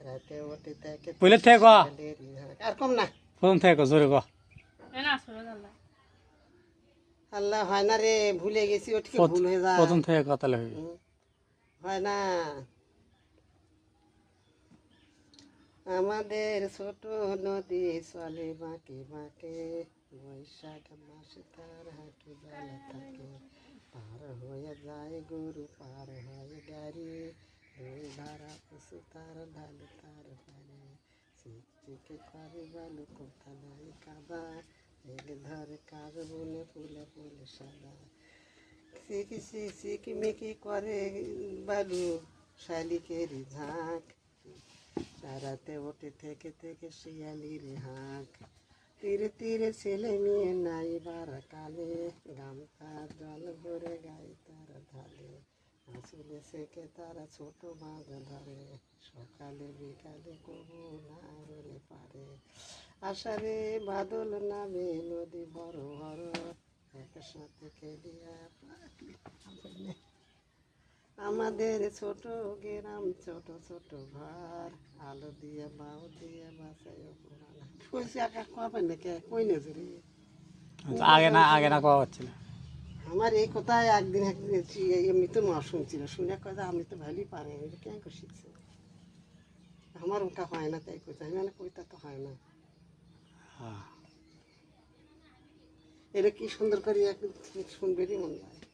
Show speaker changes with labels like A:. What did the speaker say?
A: রাতে ওঠে থেকে
B: বলে থেকে
A: আর কম না
B: প্রথম থেকে জোরে ক
A: আল্লাহ হয় না রে ভুলে গেছি ওটিকে ভুল হয়ে যায়
B: প্রথম থেকে কথা হবে
A: হয় না আমাদের ছোট নদী চলে বাঁকে বাঁকে বৈশাখ মাসে তার হাঁটু জ্বালা থাকে পার হয়ে যায় গরু পার হয় গাড়ি দুই ধারা পশু তার ঢালু তার বাড়ি চিকচিকে করে বালু কোথা নাই কাদা এলে ধরে কাজ বলে ফুলে ফুলে সাদা সিকিমিকি করে বালু শালিকের ঝাঁক রাতে ওঠে থেকে থেকে শিয়ালির হাঁক তীরে তীরে ছেলে মেয়ে নাই বারা কালে গামছা জল ভরে গায়ে তারা ঢালে আসলে সেকে তারা ছোট মাছ ধরে সকালে বিকালে কবু না হলে পারে আষাঢ়ে বাদল নামে নদী বড় বড় একসাথে খেলিয়া আমাদের ছোট গ্রাম ছোট ছোট ঘর আলো দিয়ে বাউ দিয়ে বাসায় কইছি একা কবে নাকি কই নজরে
B: আগে না কওয়া হচ্ছিল
A: আমার এই কথায় একদিন এমনি তো মা শুনছিল শুনে কথা আমি তো ভালোই পারি কেন করে শিখছে আমার ওটা হয় না তাই কইতে আমি মানে কইতা তো হয় না এটা কি সুন্দর করে শুনবেরই মনে হয়